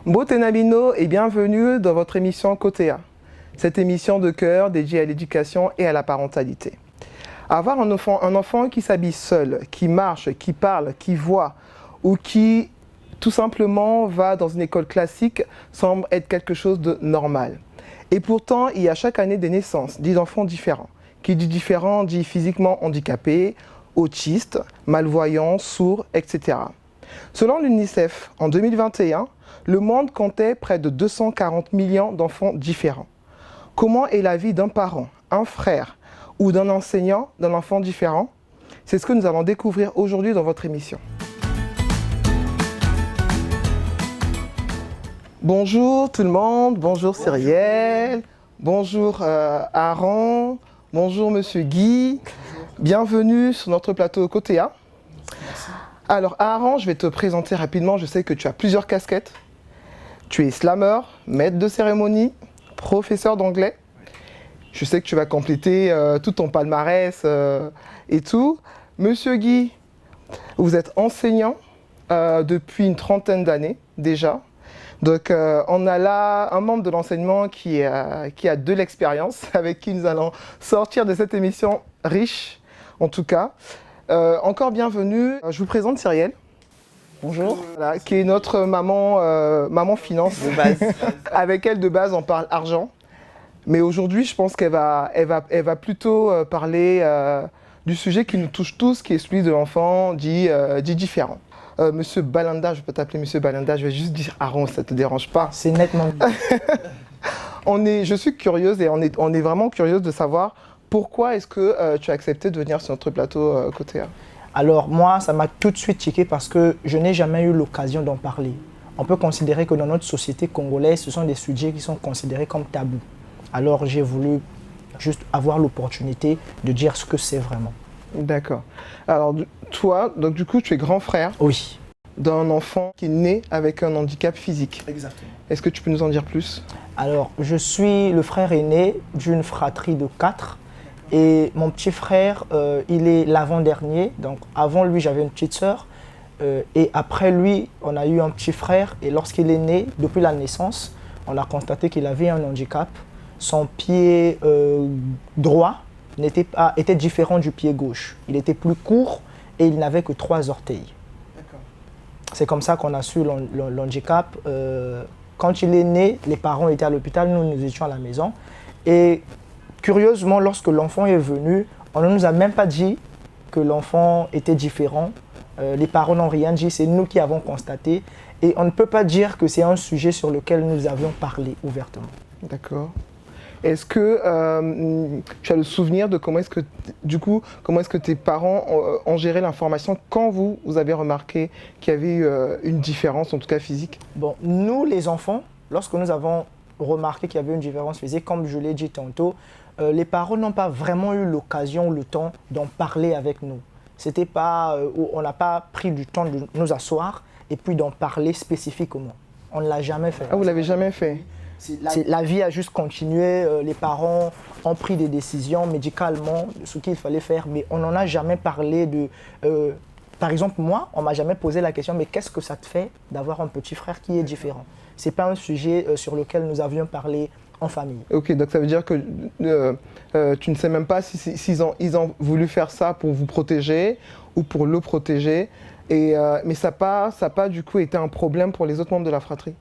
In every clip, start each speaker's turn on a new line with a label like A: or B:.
A: Beauté Nabino et bienvenue dans votre émission Côté A. Cette émission de cœur dédiée à l'éducation et à la parentalité. Avoir un enfant qui s'habille seul, qui marche, qui parle, qui voit ou qui tout simplement va dans une école classique semble être quelque chose de normal. Et pourtant, il y a chaque année des naissances, dit d'enfants différents. Qui dit différent dit physiquement handicapé, autiste, malvoyant, sourd, etc. Selon l'UNICEF, en 2021, le monde comptait près de 240 millions d'enfants différents. Comment est la vie d'un parent, un frère ou d'un enseignant d'un enfant différent? C'est ce que nous allons découvrir aujourd'hui dans votre émission. Bonjour tout le monde, bonjour Cyrielle, bonjour Aaron, bonjour Monsieur Guy, bienvenue sur notre plateau Côté A. Alors Aaron, je vais te présenter rapidement, je sais que tu as plusieurs casquettes. Tu es slammer, maître de cérémonie, professeur d'anglais. Je sais que tu vas compléter tout ton palmarès et tout. Monsieur Guy, vous êtes enseignant depuis une trentaine d'années déjà. Donc on a là un membre de l'enseignement qui a de l'expérience, avec qui nous allons sortir de cette émission riche, en tout cas. Encore bienvenue, je vous présente Cyrielle.
B: Bonjour.
A: Voilà, qui est notre maman finance.
B: De base.
A: Avec elle, de base, on parle argent. Mais aujourd'hui, je pense qu'elle va plutôt parler du sujet qui nous touche tous, qui est celui de l'enfant dit différent. Monsieur Balanda, je peux t'appeler Monsieur Balanda, je vais juste dire Aaron, ça ne te dérange pas?
B: C'est nettement.
A: Je suis curieuse et on est vraiment curieuse de savoir pourquoi est-ce que tu as accepté de venir sur notre plateau Côté A.
B: Alors moi, ça m'a tout de suite tiqué parce que je n'ai jamais eu l'occasion d'en parler. On peut considérer que dans notre société congolaise, ce sont des sujets qui sont considérés comme tabous. Alors j'ai voulu juste avoir l'opportunité de dire ce que c'est vraiment.
A: D'accord. Alors toi, donc du coup, tu es grand frère
B: Oui.
A: d'un enfant qui est né avec un handicap physique.
B: Exactement.
A: Est-ce que tu peux nous en dire plus?
B: Alors je suis le frère aîné d'une fratrie de 4. Et mon petit frère, il est l'avant-dernier. Donc avant lui, j'avais une petite sœur. Et après lui, on a eu un petit frère. Et lorsqu'il est né, depuis la naissance, on a constaté qu'il avait un handicap. Son pied droit était différent du pied gauche. Il était plus court et il n'avait que 3 orteils. C'est comme ça qu'on a su l'handicap. Quand il est né, les parents étaient à l'hôpital, nous étions à la maison. Et curieusement, lorsque l'enfant est venu, on ne nous a même pas dit que l'enfant était différent. Les parents n'ont rien dit, c'est nous qui avons constaté. Et on ne peut pas dire que c'est un sujet sur lequel nous avions parlé ouvertement.
A: D'accord. Est-ce que tu as le souvenir de comment est-ce que tes parents ont géré l'information quand vous avez remarqué qu'il y avait une différence, en tout cas physique?
B: Bon, nous les enfants, lorsque nous avons remarqué qu'il y avait une différence physique, comme je l'ai dit tantôt, les parents n'ont pas vraiment eu l'occasion, le temps d'en parler avec nous. C'était pas, on n'a pas pris du temps de nous asseoir et puis d'en parler spécifiquement. On ne l'a jamais fait.
A: Ah, vous ne l'avez jamais fait?
B: La vie a juste continué, les parents ont pris des décisions médicalement de ce qu'il fallait faire, mais on n'en a jamais parlé de... par exemple, moi, on ne m'a jamais posé la question, mais qu'est-ce que ça te fait d'avoir un petit frère qui est différent? Ce n'est pas un sujet sur lequel nous avions parlé en famille.
A: Ok, donc ça veut dire que tu ne sais même pas s'ils ont voulu faire ça pour vous protéger ou pour le protéger, mais ça n'a pas du coup été un problème pour les autres membres de la fratrie?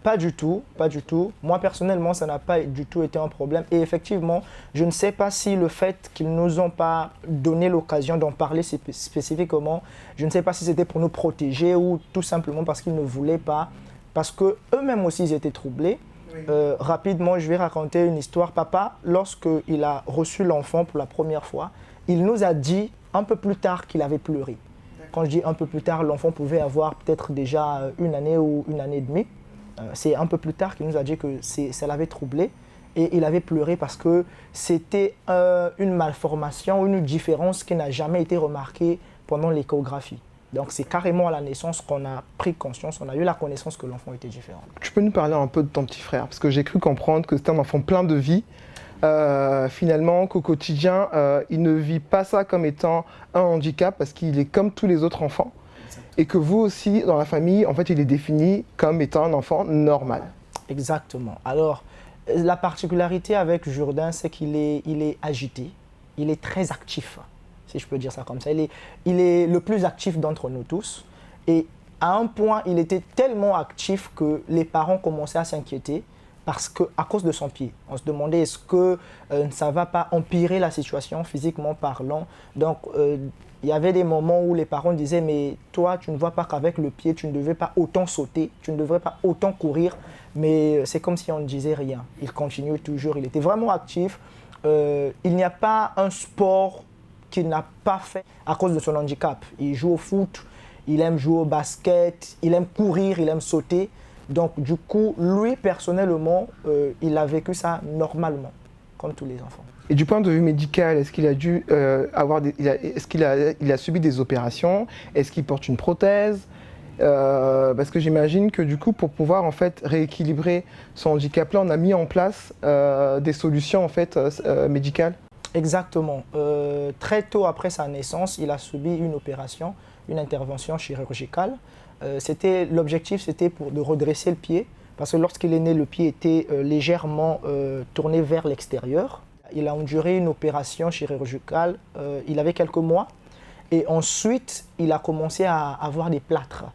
B: Pas du tout, pas du tout. Moi personnellement, ça n'a pas du tout été un problème. Et effectivement, je ne sais pas si le fait qu'ils ne nous ont pas donné l'occasion d'en parler spécifiquement, je ne sais pas si c'était pour nous protéger ou tout simplement parce qu'ils ne voulaient pas, parce qu'eux-mêmes aussi ils étaient troublés. Oui. Rapidement, je vais raconter une histoire. Papa, lorsqu'il a reçu l'enfant pour la première fois, il nous a dit un peu plus tard qu'il avait pleuré. Quand je dis un peu plus tard, l'enfant pouvait avoir peut-être déjà 1 année ou 1 année et demie. C'est un peu plus tard qu'il nous a dit que ça l'avait troublé et il avait pleuré parce que c'était une malformation, une différence qui n'a jamais été remarquée pendant l'échographie. Donc c'est carrément à la naissance qu'on a pris conscience, on a eu la connaissance que l'enfant était différent. Tu
A: peux nous parler un peu de ton petit frère? Parce que j'ai cru comprendre que c'était un enfant plein de vie. Finalement, qu'au quotidien, il ne vit pas ça comme étant un handicap parce qu'il est comme tous les autres enfants. et que vous aussi, dans la famille, en fait, il est défini comme étant un enfant normal.
B: Exactement. Alors, la particularité avec Jourdain, c'est qu'il est agité, il est très actif, si je peux dire ça comme ça. Il est le plus actif d'entre nous tous. Et à un point, il était tellement actif que les parents commençaient à s'inquiéter à cause de son pied. On se demandait est-ce que ça ne va pas empirer la situation physiquement parlant. Donc, il y avait des moments où les parents disaient mais toi, tu ne vois pas qu'avec le pied, tu ne devais pas autant sauter, tu ne devrais pas autant courir. Mais c'est comme si on ne disait rien. Il continuait toujours, il était vraiment actif. Il n'y a pas un sport qu'il n'a pas fait à cause de son handicap. Il joue au foot, il aime jouer au basket, il aime courir, il aime sauter. Donc du coup, lui personnellement, il a vécu ça normalement, comme tous les enfants.
A: Et du point de vue médical, est-ce qu'il a dû est-ce qu'il a subi des opérations? Est-ce qu'il porte une prothèse? Parce que j'imagine que du coup, pour pouvoir en fait rééquilibrer son handicap, là, on a mis en place des solutions en fait médicales.
B: Exactement. Très tôt après sa naissance, il a subi une opération, une intervention chirurgicale. L'objectif, c'était de redresser le pied, parce que lorsqu'il est né, le pied était légèrement tourné vers l'extérieur. Il a enduré une opération chirurgicale, il avait quelques mois, et ensuite, il a commencé à avoir des plâtres.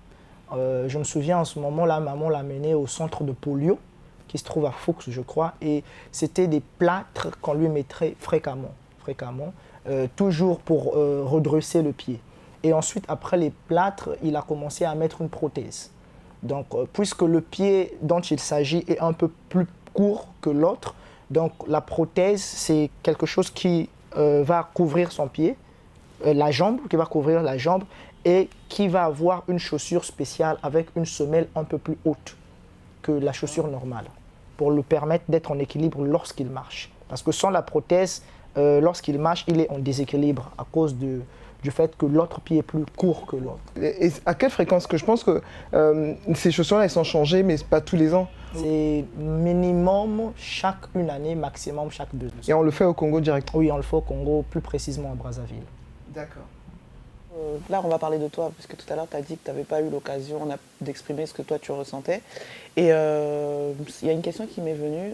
B: Je me souviens, en ce moment-là, maman l'a mené au centre de polio, qui se trouve à Fuchs, je crois, et c'était des plâtres qu'on lui mettrait fréquemment, toujours pour redresser le pied. Et ensuite, après les plâtres, il a commencé à mettre une prothèse. Donc, puisque le pied dont il s'agit est un peu plus court que l'autre, donc la prothèse, c'est quelque chose qui va couvrir son pied, la jambe, qui va couvrir la jambe, et qui va avoir une chaussure spéciale avec une semelle un peu plus haute que la chaussure normale, pour lui permettre d'être en équilibre lorsqu'il marche. Parce que sans la prothèse, lorsqu'il marche, il est en déséquilibre à cause du fait que l'autre pied est plus court que l'autre.
A: Et à quelle fréquence? Que je pense que ces chaussures-là, elles sont changées, mais pas tous les ans.
B: C'est minimum chaque une année, maximum chaque 2 ans.
A: Et on le fait au Congo directement?
B: Oui, on le fait au Congo, plus précisément à Brazzaville.
A: D'accord.
C: Là, on va parler de toi, parce que tout à l'heure, tu as dit que tu n'avais pas eu l'occasion d'exprimer ce que toi, tu ressentais. Et il y a une question qui m'est venue.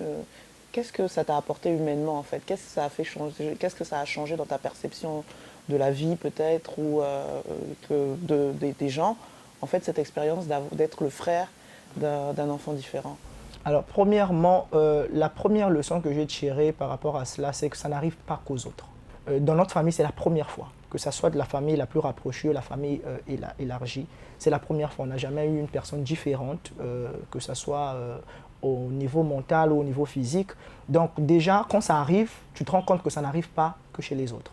C: Qu'est-ce que ça t'a apporté humainement, en fait? Qu'est-ce que ça a fait changer? Qu'est-ce que ça a changé dans ta perception de la vie, peut-être, ou des gens, en fait, cette expérience d'être le frère d'un enfant différent?
B: Alors, premièrement, la première leçon que j'ai tirée par rapport à cela, c'est que ça n'arrive pas qu'aux autres. Dans notre famille, c'est la première fois, que ce soit de la famille la plus rapprochée, la famille élargie. C'est la première fois. On n'a jamais eu une personne différente, que ce soit au niveau mental ou au niveau physique. Donc déjà, quand ça arrive, tu te rends compte que ça n'arrive pas que chez les autres.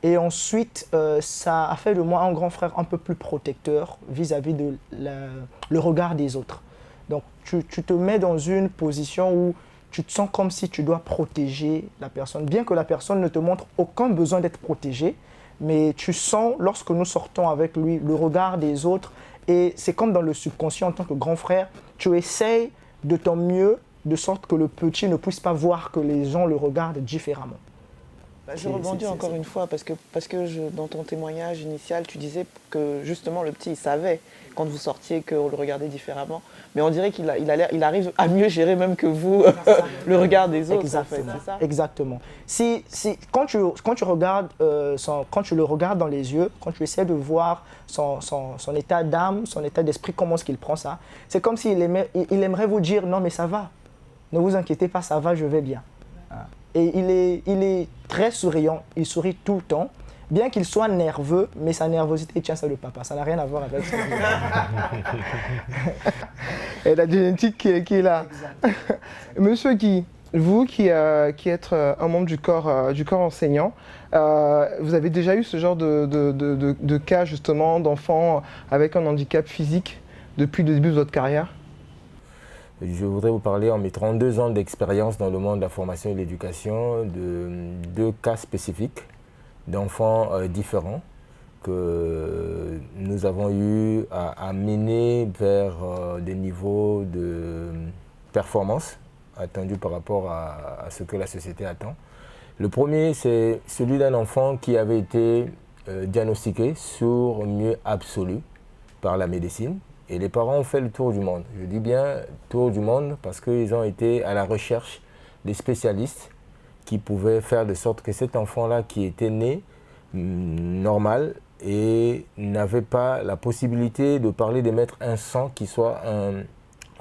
B: Et ensuite, ça a fait de moi un grand frère un peu plus protecteur vis-à-vis de le regard des autres. Donc tu te mets dans une position où tu te sens comme si tu dois protéger la personne, bien que la personne ne te montre aucun besoin d'être protégée, mais tu sens, lorsque nous sortons avec lui, le regard des autres, et c'est comme dans le subconscient en tant que grand frère, tu essayes de ton mieux, de sorte que le petit ne puisse pas voir que les gens le regardent différemment.
C: Je rebondis encore une fois, parce que dans ton témoignage initial, tu disais que justement le petit, il savait quand vous sortiez qu'on le regardait différemment. Mais on dirait qu'il arrive à mieux gérer même que vous le regard des autres.
B: Exactement.
C: En fait, c'est ça?
B: Exactement. Quand tu regardes, quand tu le regardes dans les yeux, quand tu essaies de voir son état d'âme, son état d'esprit, comment est-ce qu'il prend ça, c'est comme s'il aimerait vous dire « Non, mais ça va, ne vous inquiétez pas, ça va, je vais bien ». Et il est très souriant, il sourit tout le temps, bien qu'il soit nerveux, mais sa nervosité tient celle de papa, ça n'a rien à voir avec ça.
A: Et la génétique qui est là. Monsieur Guy, vous qui êtes un membre du corps enseignant, vous avez déjà eu ce genre de cas justement d'enfants avec un handicap physique depuis le début de votre carrière?
D: Je voudrais vous parler, en mes 32 ans d'expérience dans le monde de la formation et de l'éducation, de 2 cas spécifiques d'enfants différents que nous avons eu à mener vers des niveaux de performance attendus par rapport à ce que la société attend. Le premier, c'est celui d'un enfant qui avait été diagnostiqué sourd-muet absolu par la médecine. Et les parents ont fait le tour du monde. Je dis bien tour du monde parce qu'ils ont été à la recherche des spécialistes qui pouvaient faire de sorte que cet enfant-là qui était né normal et n'avait pas la possibilité de parler, d'émettre un son qui soit un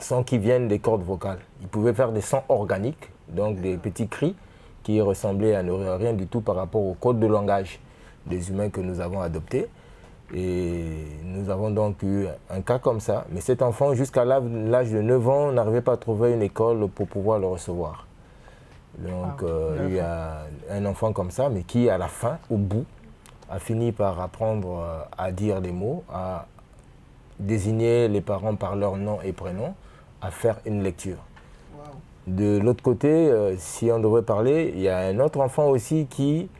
D: son qui vienne des cordes vocales. Il pouvait faire des sons organiques, donc des petits cris qui ressemblaient à ne rien du tout par rapport au code de langage des humains que nous avons adoptés. Et nous avons donc eu un cas comme ça. Mais cet enfant, jusqu'à l'âge de 9 ans, n'arrivait pas à trouver une école pour pouvoir le recevoir. Donc il y a un enfant comme ça, mais qui à la fin, au bout, a fini par apprendre à dire des mots, à désigner les parents par leur nom et prénom, à faire une lecture. Wow. De l'autre côté, si on devrait parler, il y a un autre enfant aussi qui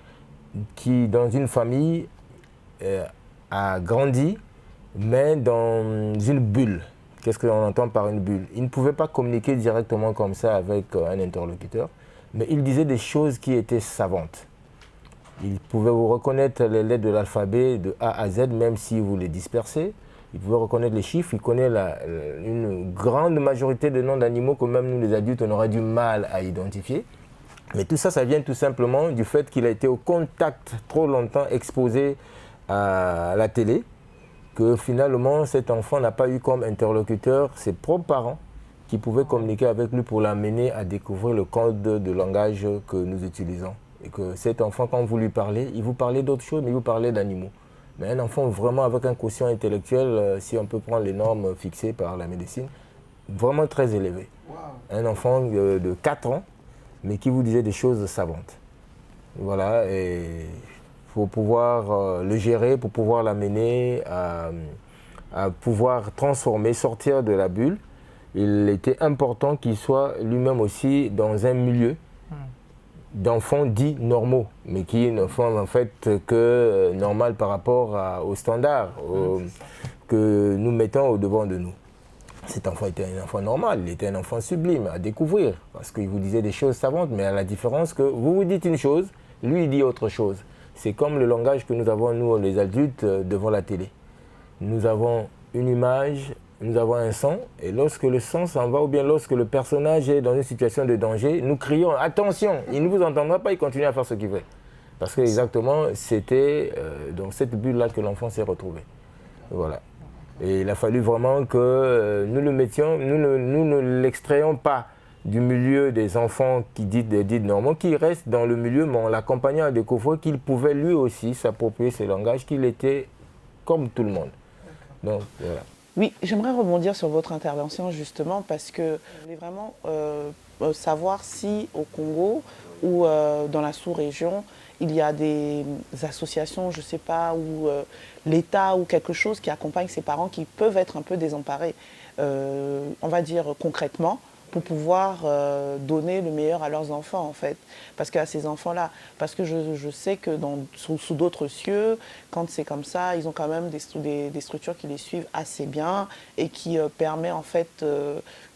D: dans une famille, a grandi, mais dans une bulle. Qu'est-ce qu'on entend par une bulle? Il ne pouvait pas communiquer directement comme ça avec un interlocuteur, mais il disait des choses qui étaient savantes. Il pouvait vous reconnaître les lettres de l'alphabet de A à Z, même si vous les dispersez. Il pouvait reconnaître les chiffres, il connaît une grande majorité de noms d'animaux que même nous les adultes, on aurait du mal à identifier. Mais tout ça, ça vient tout simplement du fait qu'il a été au contact trop longtemps exposé à la télé, que finalement cet enfant n'a pas eu comme interlocuteur ses propres parents qui pouvaient communiquer avec lui pour l'amener à découvrir le code de langage que nous utilisons. Et que cet enfant, quand vous lui parlez, il vous parlait d'autre chose, mais il vous parlait d'animaux. Mais un enfant vraiment avec un quotient intellectuel, si on peut prendre les normes fixées par la médecine, vraiment très élevé. Wow. Un enfant de 4 ans, mais qui vous disait des choses savantes. Voilà, et pour pouvoir le gérer, pour pouvoir l'amener à pouvoir transformer, sortir de la bulle, il était important qu'il soit lui-même aussi dans un milieu d'enfants dits normaux, mais qui ne font en fait que normal par rapport aux standards que nous mettons au devant de nous. Cet enfant était un enfant normal, il était un enfant sublime à découvrir, parce qu'il vous disait des choses savantes, mais à la différence que vous vous dites une chose, lui il dit autre chose. C'est comme le langage que nous avons, nous les adultes, devant la télé. Nous avons une image, nous avons un son, et lorsque le son s'en va, ou bien lorsque le personnage est dans une situation de danger, nous crions « Attention !» Il ne vous entendra pas, il continue à faire ce qu'il veut. Parce que exactement, c'était dans cette bulle-là que l'enfant s'est retrouvé. Voilà. Et il a fallu vraiment que nous le mettions, nous ne l'extrayons pas du milieu des enfants qui disent normaux, qui restent dans le milieu, mais en l'accompagnant à découvrir qu'il pouvait lui aussi s'approprier ce langage, qu'il était comme tout le monde. Donc, voilà.
C: Oui, j'aimerais rebondir sur votre intervention justement parce que je voulais vraiment savoir si au Congo ou dans la sous-région, il y a des associations, je ne sais pas, ou l'État ou quelque chose qui accompagne ces parents qui peuvent être un peu désemparés, on va dire concrètement, pour pouvoir donner le meilleur à leurs enfants en fait, parce qu'à ces enfants-là, parce que je sais que sous d'autres cieux, quand c'est comme ça, ils ont quand même des structures qui les suivent assez bien et qui permet en fait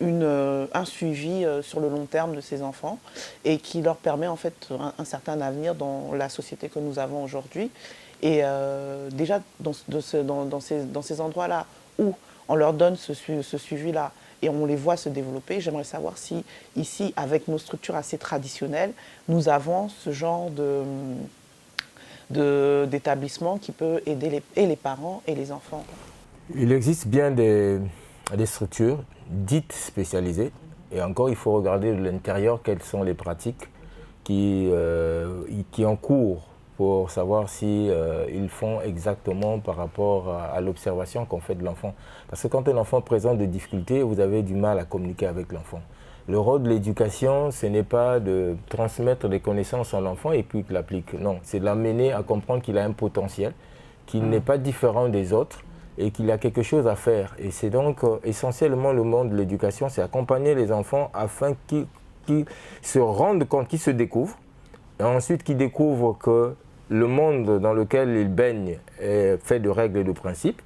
C: un suivi sur le long terme de ces enfants et qui leur permet en fait un certain avenir dans la société que nous avons aujourd'hui. Et déjà dans ces endroits-là où on leur donne ce suivi-là, et on les voit se développer. J'aimerais savoir si, ici, avec nos structures assez traditionnelles, nous avons ce genre d'établissement qui peut aider les parents et les enfants.
D: Il existe bien des structures dites spécialisées. Et encore, il faut regarder de l'intérieur quelles sont les pratiques qui en cours pour savoir si ils font exactement par rapport à l'observation qu'on fait de l'enfant. Parce que quand un enfant présente des difficultés, vous avez du mal à communiquer avec l'enfant. Le rôle de l'éducation, ce n'est pas de transmettre des connaissances à l'enfant et puis qu'il l'applique. Non, c'est de l'amener à comprendre qu'il a un potentiel, qu'il n'est pas différent des autres et qu'il a quelque chose à faire. Et c'est donc essentiellement le monde de l'éducation, c'est accompagner les enfants afin qu'ils se rendent compte, qu'ils se découvrent. Et ensuite, qu'ils découvrent que le monde dans lequel ils baignent est fait de règles et de principes.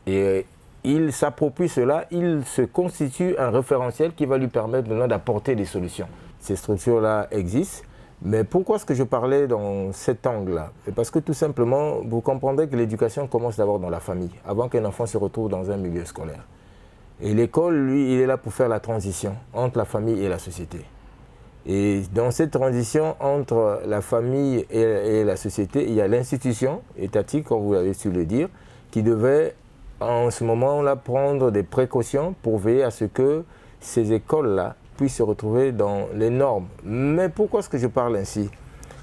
D: Et ils s'approprient cela, ils se constituent un référentiel qui va lui permettre maintenant d'apporter des solutions. Ces structures-là existent. Mais pourquoi est-ce que je parlais dans cet angle-là? Parce que tout simplement, vous comprendrez que l'éducation commence d'abord dans la famille, avant qu'un enfant se retrouve dans un milieu scolaire. Et l'école, lui, il est là pour faire la transition entre la famille et la société. Et dans cette transition entre la famille et la société, il y a l'institution étatique, comme vous l'avez su le dire, qui devait en ce moment-là prendre des précautions pour veiller à ce que ces écoles-là puissent se retrouver dans les normes. Mais pourquoi est-ce que je parle ainsi?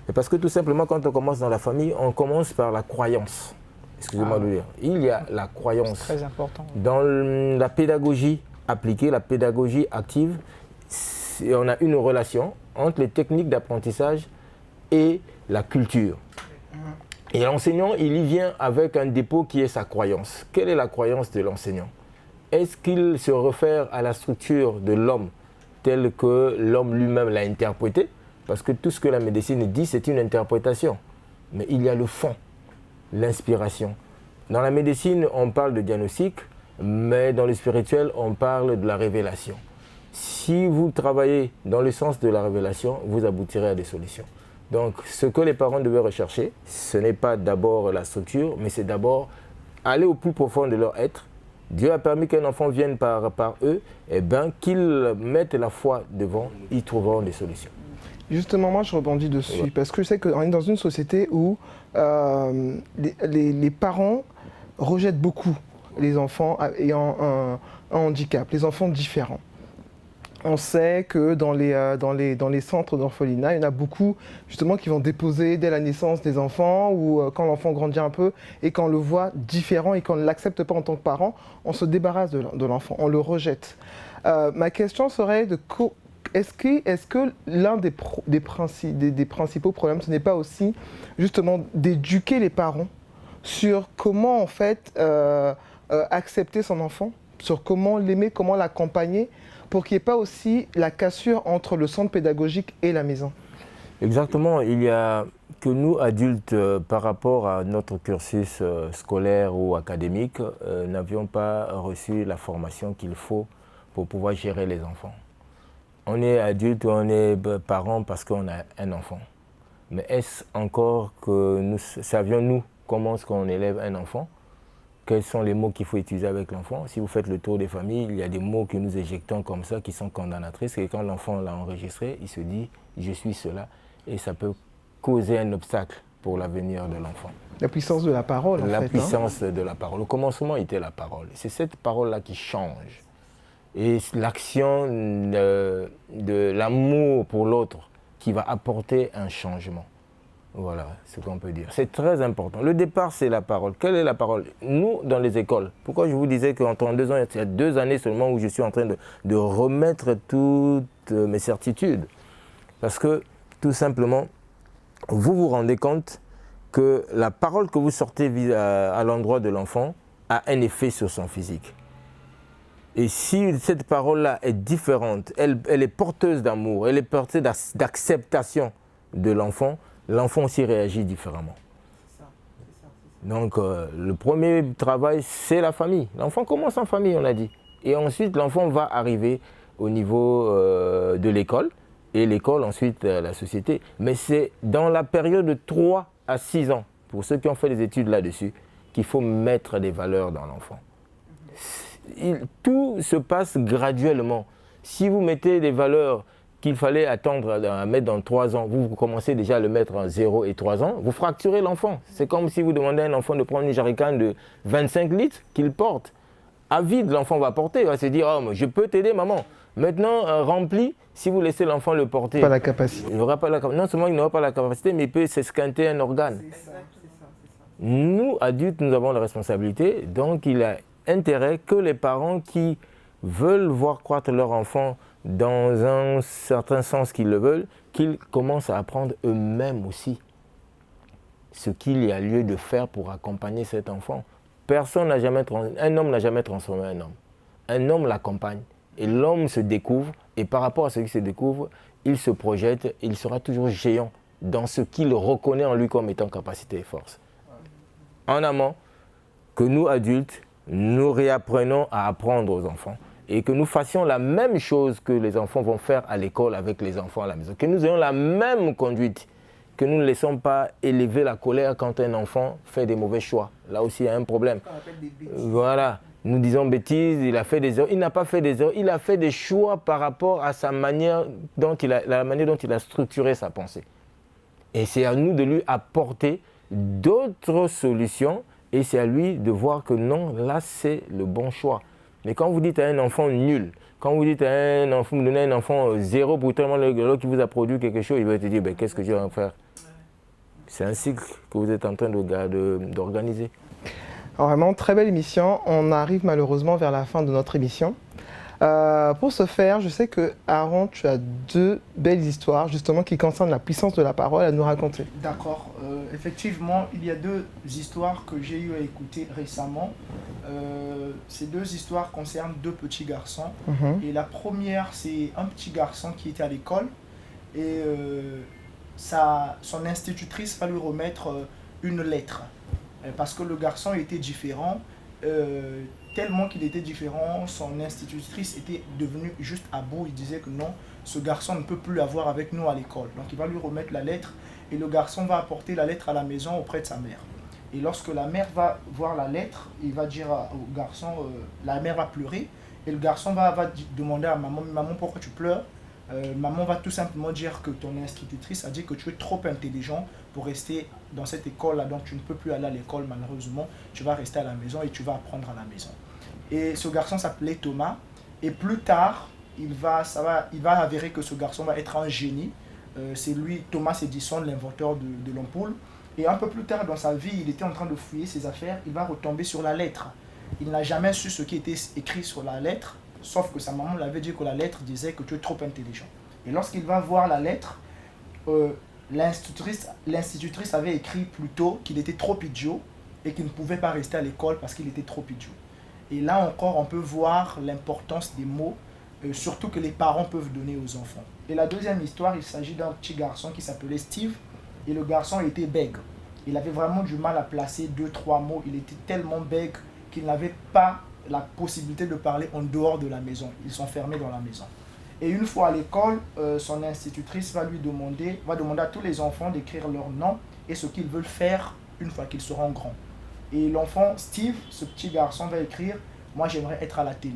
D: C'est parce que tout simplement, quand on commence dans la famille, on commence par la croyance. Excusez-moi de le dire. Il y a la croyance.
B: C'est très important.
D: Dans la pédagogie appliquée, la pédagogie active, on a une relation entre les techniques d'apprentissage et la culture. Et l'enseignant, il y vient avec un dépôt qui est sa croyance. Quelle est la croyance de l'enseignant? Est-ce qu'il se réfère à la structure de l'homme telle que l'homme lui-même l'a interprétée? Parce que tout ce que la médecine dit, c'est une interprétation. Mais il y a le fond, l'inspiration. Dans la médecine, on parle de diagnostic, mais dans le spirituel, on parle de la révélation. Si vous travaillez dans le sens de la révélation, vous aboutirez à des solutions. Donc, ce que les parents devaient rechercher, ce n'est pas d'abord la structure, mais c'est d'abord aller au plus profond de leur être. Dieu a permis qu'un enfant vienne par eux, et bien qu'ils mettent la foi devant, ils trouveront des solutions.
A: Justement, moi, je rebondis dessus, parce que je sais qu'on est dans une société où les parents rejettent beaucoup les enfants ayant un handicap, les enfants différents. On sait que dans les centres d'orphelinat, il y en a beaucoup justement qui vont déposer dès la naissance des enfants ou quand l'enfant grandit un peu et qu'on le voit différent et qu'on ne l'accepte pas en tant que parent, on se débarrasse de l'enfant, on le rejette. Ma question serait est-ce que l'un des principaux problèmes, ce n'est pas aussi justement d'éduquer les parents sur comment en fait accepter son enfant, sur comment l'aimer, comment l'accompagner, pour qu'il n'y ait pas aussi la cassure entre le centre pédagogique et la maison?
D: Exactement, il y a que nous, adultes, par rapport à notre cursus scolaire ou académique, n'avions pas reçu la formation qu'il faut pour pouvoir gérer les enfants. On est adulte ou on est parent parce qu'on a un enfant. Mais est-ce encore que nous savions, nous, comment est-ce qu'on élève un enfant? Quels sont les mots qu'il faut utiliser avec l'enfant? Si vous faites le tour des familles, il y a des mots que nous éjectons comme ça qui sont condamnatrices. Et quand l'enfant l'a enregistré, il se dit « je suis cela ». Et ça peut causer un obstacle pour l'avenir de l'enfant.
A: La puissance de la parole, en fait.
D: La puissance de la parole. Au commencement était la parole. C'est cette parole-là qui change. Et l'action de l'amour pour l'autre qui va apporter un changement. Voilà ce qu'on peut dire. C'est très important. Le départ, c'est la parole. Quelle est la parole? Nous, dans les écoles, pourquoi je vous disais qu'en 32 ans, il y a 2 années seulement où je suis en train de remettre toutes mes certitudes. Parce que, tout simplement, vous vous rendez compte que la parole que vous sortez à l'endroit de l'enfant a un effet sur son physique. Et si cette parole-là est différente, elle est porteuse d'amour, elle est porteuse d'acceptation de l'enfant, l'enfant aussi réagit différemment. Donc, le premier travail, c'est la famille. L'enfant commence en famille, on a dit. Et ensuite, l'enfant va arriver au niveau de l'école. Et l'école, ensuite, la société. Mais c'est dans la période de 3 à 6 ans, pour ceux qui ont fait des études là-dessus, qu'il faut mettre des valeurs dans l'enfant. Tout se passe graduellement. Si vous mettez des valeurs qu'il fallait attendre à mettre dans 3 ans, vous commencez déjà à le mettre en 0 et 3 ans, vous fracturez l'enfant. C'est comme si vous demandez à un enfant de prendre une jerrycan de 25 litres qu'il porte. À vide, l'enfant va porter, il va se dire « oh, je peux t'aider maman ». Maintenant, rempli, si vous laissez l'enfant le porter,
A: Pas la capacité.
D: il n'aura pas la, non seulement il n'aura pas la capacité, mais il peut s'esquinter un organe. Nous, adultes, nous avons la responsabilité, donc il a intérêt que les parents qui veulent voir croître leur enfant dans un certain sens qu'ils le veulent, qu'ils commencent à apprendre eux-mêmes aussi ce qu'il y a lieu de faire pour accompagner cet enfant. Un homme n'a jamais transformé un homme. Un homme l'accompagne et l'homme se découvre et par rapport à ce qu'il se découvre, il se projette et il sera toujours géant dans ce qu'il reconnaît en lui comme étant capacité et force. En amont, que nous adultes, nous réapprenons à apprendre aux enfants. et que nous fassions la même chose que les enfants vont faire à l'école avec les enfants à la maison, que nous ayons la même conduite, que nous ne laissons pas élever la colère quand un enfant fait des mauvais choix. Là aussi, il y a un problème. Voilà, nous disons bêtises, il a fait des erreurs. Il n'a pas fait des erreurs, il a fait des choix par rapport à la manière dont il a structuré sa pensée. Et c'est à nous de lui apporter d'autres solutions et c'est à lui de voir que non, là, c'est le bon choix. Mais quand vous dites à un enfant nul, quand vous dites à un enfant, vous donnez à un enfant zéro pour tellement l'autre qui vous a produit quelque chose, il va te dire ben, qu'est-ce que tu vas en faire? C'est un cycle que vous êtes en train d'organiser.
A: Alors vraiment, très belle émission. On arrive malheureusement vers la fin de notre émission. Pour ce faire, je sais que Aaron, tu as 2 belles histoires justement qui concernent la puissance de la parole à nous raconter.
B: D'accord. Effectivement, il y a 2 histoires que j'ai eu à écouter récemment. Ces 2 histoires concernent 2 petits garçons. Et la première, c'est un petit garçon qui était à l'école et son institutrice va lui remettre une lettre. Parce que le garçon était différent. Tellement qu'il était différent, son institutrice était devenue juste à bout. Il disait que non, ce garçon ne peut plus l'avoir avec nous à l'école. Donc il va lui remettre la lettre et le garçon va apporter la lettre à la maison auprès de sa mère. Et lorsque la mère va voir la lettre, il va dire au garçon, la mère va pleurer et le garçon va demander à maman, maman pourquoi tu pleures? Maman va tout simplement dire que ton institutrice a dit que tu es trop intelligent pour rester dans cette école-là, donc tu ne peux plus aller à l'école malheureusement, tu vas rester à la maison et tu vas apprendre à la maison. Et ce garçon s'appelait Thomas, et plus tard, il va avérer que ce garçon va être un génie. C'est lui, Thomas Edison, l'inventeur de l'ampoule. Et un peu plus tard dans sa vie, il était en train de fouiller ses affaires, il va retomber sur la lettre. Il n'a jamais su ce qui était écrit sur la lettre, sauf que sa maman lui avait dit que la lettre disait que tu es trop intelligent. Et lorsqu'il va voir la lettre, l'institutrice avait écrit plutôt qu'il était trop idiot et qu'il ne pouvait pas rester à l'école parce qu'il était trop idiot. Et là encore, on peut voir l'importance des mots, surtout que les parents peuvent donner aux enfants. Et la deuxième histoire, il s'agit d'un petit garçon qui s'appelait Steve. Et le garçon était bègue. Il avait vraiment du mal à placer 2-3 mots. Il était tellement bègue qu'il n'avait pas la possibilité de parler en dehors de la maison. Ils sont fermés dans la maison. Et une fois à l'école, son institutrice va demander à tous les enfants d'écrire leur nom et ce qu'ils veulent faire une fois qu'ils seront grands. Et l'enfant Steve, ce petit garçon, va écrire « Moi, j'aimerais être à la télé ».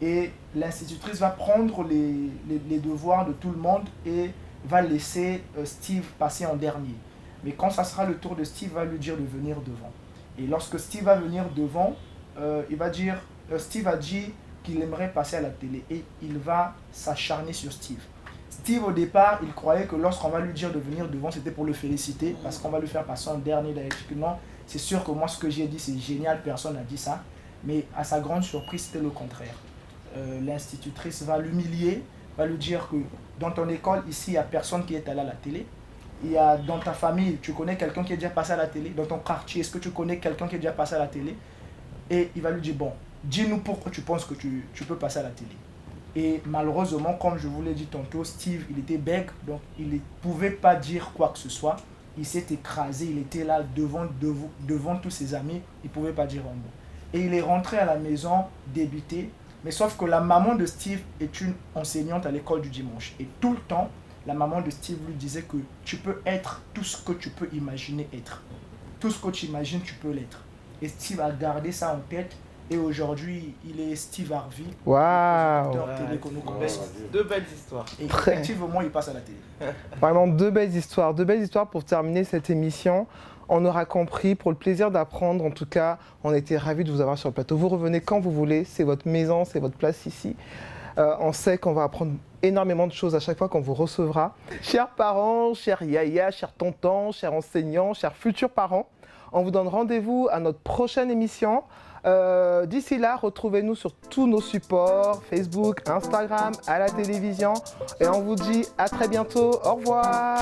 B: Et l'institutrice va prendre les devoirs de tout le monde et va laisser Steve passer en dernier. Mais quand ça sera le tour de Steve, va lui dire de venir devant. Et lorsque Steve va venir devant, il va dire, Steve a dit qu'il aimerait passer à la télé et il va s'acharner sur Steve. Steve, au départ, il croyait que lorsqu'on va lui dire de venir devant, c'était pour le féliciter parce qu'on va lui faire passer en dernier. Il a dit que non, c'est sûr que moi, ce que j'ai dit, c'est génial, personne n'a dit ça. Mais à sa grande surprise, c'était le contraire. L'institutrice va l'humilier, va lui dire que dans ton école, ici, il n'y a personne qui est allé à la télé. Il y a dans ta famille, tu connais quelqu'un qui est déjà passé à la télé. Dans ton quartier, est-ce que tu connais quelqu'un qui est déjà passé à la télé? Et il va lui dire, bon, dis-nous pourquoi tu penses que tu peux passer à la télé. Et malheureusement, comme je vous l'ai dit tantôt, Steve, il était bègue, donc il ne pouvait pas dire quoi que ce soit. Il s'est écrasé, il était là devant tous ses amis, il ne pouvait pas dire un mot. Et il est rentré à la maison débité, mais sauf que la maman de Steve est une enseignante à l'école du dimanche. Et tout le temps, la maman de Steve lui disait que tu peux être tout ce que tu peux imaginer être. Tout ce que tu imagines, tu peux l'être. Et Steve a gardé ça en tête. Et aujourd'hui, il est Steve Harvey,
A: Waouh!
B: télé que nous connaissons.
C: 2 belles histoires.
B: Et effectivement, il passe à la télé.
A: Vraiment 2 belles histoires pour terminer cette émission. On aura compris, pour le plaisir d'apprendre, en tout cas, on était ravis de vous avoir sur le plateau. Vous revenez quand vous voulez, c'est votre maison, c'est votre place ici. On sait qu'on va apprendre énormément de choses à chaque fois qu'on vous recevra. Chers parents, chers yaya, chers tontons, chers enseignants, chers futurs parents, on vous donne rendez-vous à notre prochaine émission. D'ici là, retrouvez-nous sur tous nos supports, Facebook, Instagram, à la télévision. Et on vous dit à très bientôt. Au revoir.